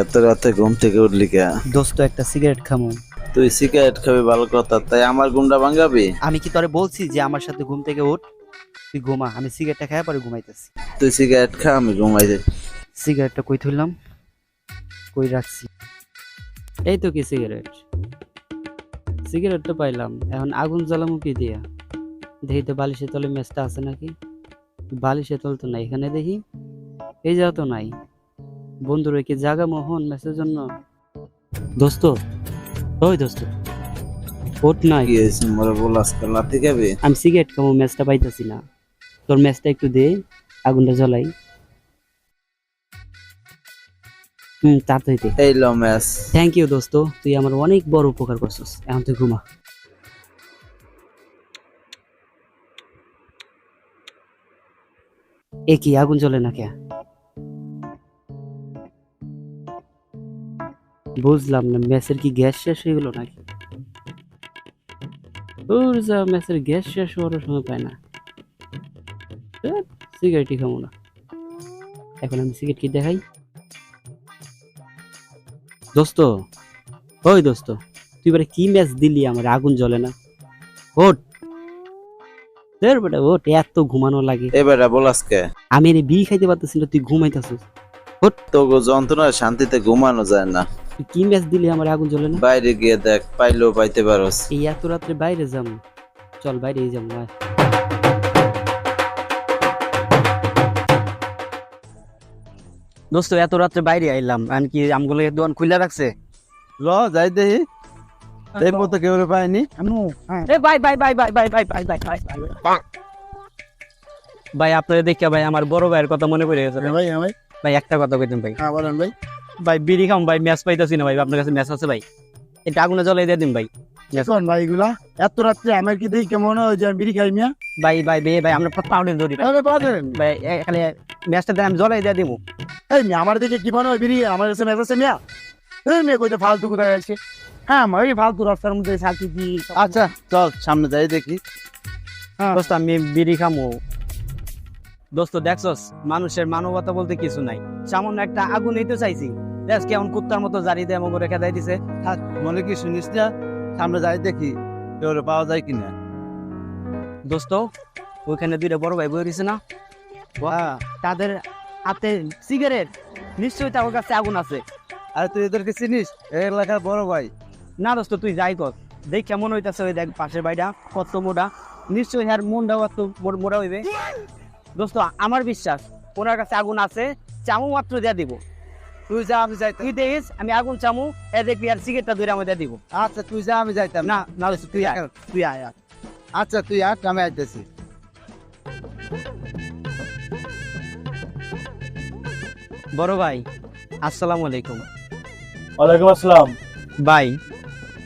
এত রাতে ঘুম থেকে উঠলি কে? দোস্ত একটা সিগারেট খামু। তুই সিগারেট খাবি ভালো কথা, তাই আমার ঘুমটা ভাঙাবি? আমি কি তোরে বলছি যে আমার সাথে ঘুম থেকে উঠ? তুই ঘুমা, আমি সিগারেটটা খাই পরে ঘুমাইতেছি। তুই সিগারেট খা, আমি ঘুমাই যাই। সিগারেটটা কই থইলাম, কই রাখছি? এই তো কি সিগারেট, সিগারেট তো পাইলাম। এখন আগুন জ্বালামু কি দিয়া? দেখি তো বালিশের তলে ম্যাচটা আছে নাকি। বালিশের তল তো নাই, এখানে দেখি। এই জায়গা তো নাই। বন্ধুরা কি জাগা মোহন ম্যাচের জন্য? দোস্ত, ওই দোস্ত ওঠ না। কি হয়েছে মোরে বল, আজকে লাথি খাবি? আমি সিগারেট খাবো, ম্যাচটা পাইতাছি না। তোর ম্যাচটা একটু দে, আগুনটা জ্বলাই। তাড়াতাড়ি দে। এই লো ম্যাচ। থ্যাংক ইউ দোস্ত, তুই আমার অনেক বড় উপকার করছিস। এখন তুই ঘুমা। এ কি আগুন জ্বলে না কে? বুঝলাম না, ম্যাচের কি গ্যাস শেষ হয়ে গেল নাকি? ওর যা, ম্যাচের গ্যাস শেষ হওয়ার সময় পায় না। সিগারেটই খাবো না। এখন আমি সিগারেট কি দেখাই? দোস্ত, ওই দোস্ত, তুই এবারে কি ম্যাচ দিলি আমার, আগুন জ্বলে না? ওঠ তোর বেটা, ওঠ। এত ঘুমানো লাগে? এবারে বল আজকে আমি এনে বিড়ি খাইতে পারতেছি না, তুই ঘুমাইতেছিস। তো যন্ত্রণা শান্তিতে ঘুমানো যায় না। তুই কি ম্যাচ দিলি আমার, আগুন জ্বলে না? বাইরে গিয়ে দেখ, পাইলেও পাইতে পারোস। এই এত রাত্রে বাইরে যাবো? চল বাইরে যাবো। দোস্ত এত রাত্রে বাইরে আইলাম, আমি কি আমগুলো দোকান খুলে রাখছে? ল যাই দেখি, এই মতো কেউ পায়নি। এ ভাই ভাই ভাই ভাই ভাই ভাই ভাই ভাই ভাই ভাই, আপনাদের দেখে ভাই আমার বড় ভাইয়ের কথা মনে পড়ে গেছে ভাই। ভাই ভাই একটা কথা কইতেন ভাই। হ্যাঁ বলেন ভাই। ভাই বিড়ি খাম ভাই, ম্যাচ পাইতাছি না ভাই। আপনার কাছে ম্যাচ আছে ভাই? এটা আগুনে জ্বলাই দিয়ে দিন ভাই। শোন ভাই, এগুলা এত রাত্রে আমার কি দেখি কেমন হয় যে আমি বিড়ি খাই মিয়া? ভাই ভাই ভাই আমরা পাউডার ধরি ভাই। আরে বাদেন ভাই এখানে ম্যাচটা দেন, আমি জ্বলাই দিয়ে দিব। এই মিয়া, আমার দেখে কি মনে হয় বিড়ি আমার কাছে মেসেজ আছে মিয়া? এই মেয়ে কইতে ফালতু কোথায় আছে? হ্যাঁ আমার এই ফালতু রাস্তার মধ্যে থাকি কি? আচ্ছা চল সামনে যাই দেখি। হ্যাঁ দোস্ত আমি বিড়ি খামো। দোস্ত দেখছস, মানুষের মানবতা বলতে কিছু নাই। সামান্য একটা আগুন হইতে চাইছি, দেখ কেমন কুত্তার মতো জারি দিয়ে আমাকে রেখে দেয় দিছে। থাক, মনে কি শুনিস না? সামনে যাই দেখি কেউ পাওয়া যায় কিনা। দোস্ত ওইখানে দুইটা বড় ভাই বই রয়েছে না, তাদের হাতে সিগারেট, নিশ্চয়ই তার কাছে আগুন আছে। আর তুই এদেরকে চিনিস? এই এলাকার বড় ভাই। না দোস্ত তুই যাই কর, দেখ কেমন হইতাছে। ওই দেখ পাশের বাড়িটা কত মোটা, নিশ্চয়ই আর মনটাও এত মোটা হইবে। দোস্ত আমার বিশ্বাস ওনার কাছে আগুন আছে, চামু মাত্র দিয়ে দিব। তুই যা, আমি যাই। তুই দেখিস আমি আগুন চামু, এ দেখবি আর সিগারেটটা ধরে আমি দিয়ে দিব। আচ্ছা তুই যা, আমি যাইতাম। না না দোস্ত তুই আয়, তুই আয় আয়। আচ্ছা তুই আয়, আমি আইতেছি। বড় ভাই আসসালামু আলাইকুম। ওয়ালাইকুম আসসালাম। ভাই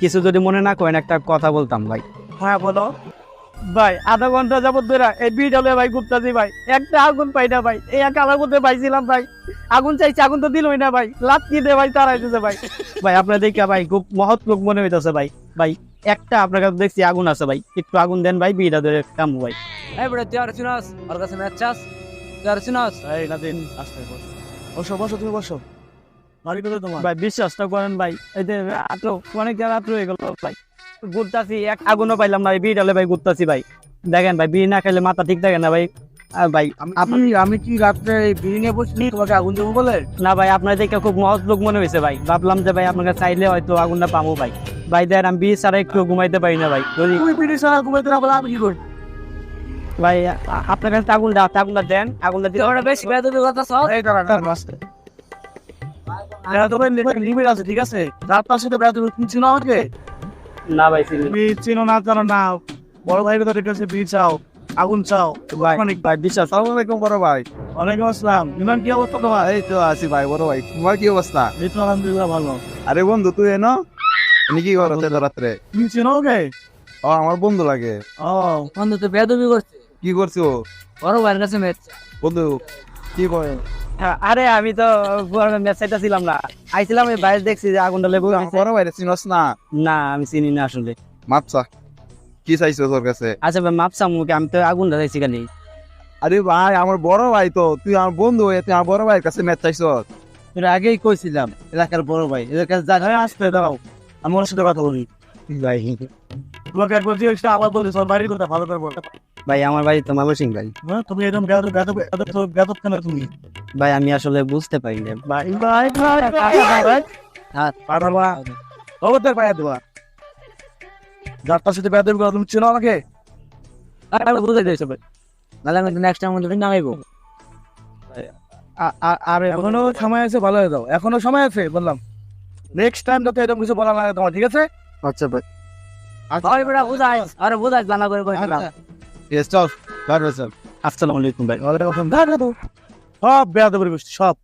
কিছু যদি মনে না করেন, একটা কথা বলতাম ভাই। হ্যাঁ বলো। ভাই আধা ঘন্টা যাবত ধরে এই বিড়ালে ভাই ঘুরতেছি ভাই, একটা আগুন পাই না ভাই। এই এক আলার মধ্যে পাইছিলাম ভাই, আগুন চাইছি, আগুন তো দিলই না ভাই। লাত্তি দিয়ে ভাই তাড়াইতেছে ভাই। ভাই আপনার দেখে ভাই খুব মহৎ লোক মনে হইতেছে ভাই। ভাই একটা আপনার কাছে দেখছি আগুন আছে ভাই, একটু আগুন দেন ভাই, বিড়া ধরে কামু ভাই। এই বড় তুই আর চিনস ওর কাছে ম্যাচ চাস? তুই আর চিনস? এই না দিন আসতে বসো। বসো বসো, তুমি বসো। বাড়ি কোথায় তোমার? ভাই বিশ্বাসটা করেন ভাই, এই যে রাত্র অনেক রাত্র হয়ে গেল ভাই, ঘুরতাছি, এক আগুনও পাইলাম না। বিড়ালে ভাই ঘুরতাছি ভাই, দেখেন ভাই বিড়ি না খাইলে মাথা ঠিক থাকে না ভাই। আর ভাই আমি কি রাত্রে বিড়ি নিয়ে বসছি তোমাকে আগুন দেবো বলে? না ভাই, আপনার দেখে খুব মহৎ লোক মনে হয়েছে ভাই। ভাবলাম যে ভাই আপনার কাছে চাইলে হয়তো আগুনটা পাবো ভাই। ভাই দেন আমি বিড়ি ছাড়া একটু ঘুমাইতে পারি না ভাই। যদি তুমি বিড়ি ছাড়া ঘুমাইতে না বলে আমি কি করি? ভাই আপনার কাছে আগুনটা দেন, আগুনটা দিলে ওরা বেশি বেদবি কথা সব। এই দাঁড়া দাঁড়া আসতে। তোমার লিমিট আছে, ঠিক আছে? রাত পাশে তো বেড়াতে তুমি চিনো আমাকে? না ভাই চিনি। তুমি চিনো না জানো না, বড় ভাই কথা ঠিক আছে, বিড়ি চাও, আগুন চাও। ভাই ভাই বিশ্বাস। আসসালামু আলাইকুম বড় ভাই। ওয়ালাইকুম আসসালাম। ইমান কি অবস্থা তোমার? এই তো আছি ভাই। বড় ভাই তোমার কি অবস্থা? এই তো আলহামদুলিল্লাহ ভালো। আরে বন্ধু তুই এনো, তুমি কি করো এত রাত্রে? তুমি চিনো ওকে? ও আমার বন্ধু লাগে। ও বন্ধু তো বেদবি করছে, কি করছো বড় ভাইয়ের কাছে ম্যাচ। বন্ধু? কি করে? আরে আমি তো মেসেজটা ছিলাম না, আইছিলাম এই বাইরে দেখছি যে আগুনটা লেবু। বড় ভাই চিনস না? না আমি চিনি না আসলে। মাপসা কি চাইছো তোর কাছে? আচ্ছা ভাই মাপসাম মুখে, আমি তো আগুনটা চাইছি খালি। আরে ভাই আমার বড় ভাই তো, তুই আমার বন্ধু হয়ে তুই আমার বড় ভাইয়ের কাছে ম্যাচ চাইছ? তোর আগেই কইছিলাম এলাকার বড় ভাই এদের কাছে যা হ্যাঁ আসতে দাও আমি ওর সাথে কথা বলি ভাই তোমাকে একবার দিয়ে আবার বলি সব বাড়ির কথা ভালো করে বল ভাই আমার বাড়ি তো মালসিং ভাই। হ্যাঁ তুমি এরকম বেদব কেন তুমি ভাই আমি আসলে বুঝতে পারি না। ভাই ভাই ভাই হ্যাঁ। পাঠাবা অবতার পায়া দেবা যার তার সাথে বেদব কথা তুমি চেনো আমাকে বুঝাই দিয়েছে ভাই, নাহলে আমি নেক্সট টাইম মধ্যে নামাইবো। আর এখনো সময় আছে, ভালো হয়ে যাও, এখনো সময় আছে বললাম। নেক্সট টাইম যাতে এরকম কিছু বলা লাগে তোমার, ঠিক আছে? আচ্ছা ভাই। ভাই বেটা বুঝাই, আরে বুঝাই জানা করে কই না। ইয়েস চল বাইরে চল। আসসালামু আলাইকুম ভাই। ওয়ালাইকুম আসসালাম। দাঁড়া সব বেয়াদবের গোষ্ঠী সব।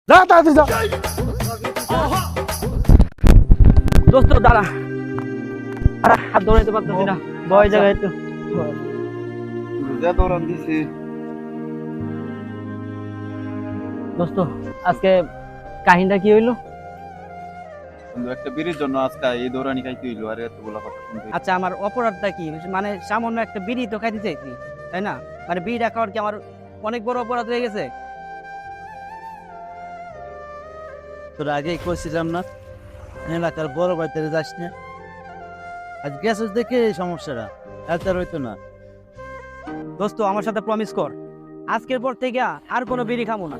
যা তাড়াতাড়ি যা। দোস্ত দাঁড়া, আরে হাত ধরাইতে পারতেছি না, ভয় জায়গায় একটু। যা দৌড়ান দিছি। দোস্ত আজকে কাহিনীটা কি হইলো? কিন্তু একটা বিড়ির জন্য আজকে এই দৌড়ানি খাইতে হইলো, আর এতগুলা কথা শুনতে। আচ্ছা আমার অপরাধটা কি? মানে সামান্য একটা বিড়ি তো খাইতে চাইছি, তাই না? মানে বিড়িটা খাওয়ার কি আমার অনেক বড় অপরাধ হয়ে গেছে? তোর আগেই কইছিলাম না এলাকার বড় ভাইদের যাস না। আজ গেছিস দেখে এই সমস্যাটা এত আর হইতো না। দোস্ত আমার সাথে প্রমিস কর, আজকের পর থেকে আর কোনো বিড়ি খাবো না।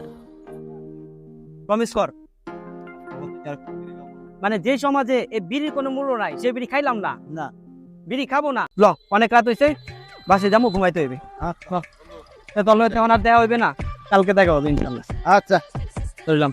প্রমিস কর। মানে যে সমাজে এই বিড়ির কোনো মূল্য নাই, সে বিড়ি খাইলাম না, না বিড়ি খাবো না। ল অনেক রাত হয়েছে, বাসে যাবো, ঘুমাইতে হইবে। তাহলে তেমন আর দেওয়া হইবে না, কালকে দেখা হবে ইনশাল্লাহ। আচ্ছা চললাম।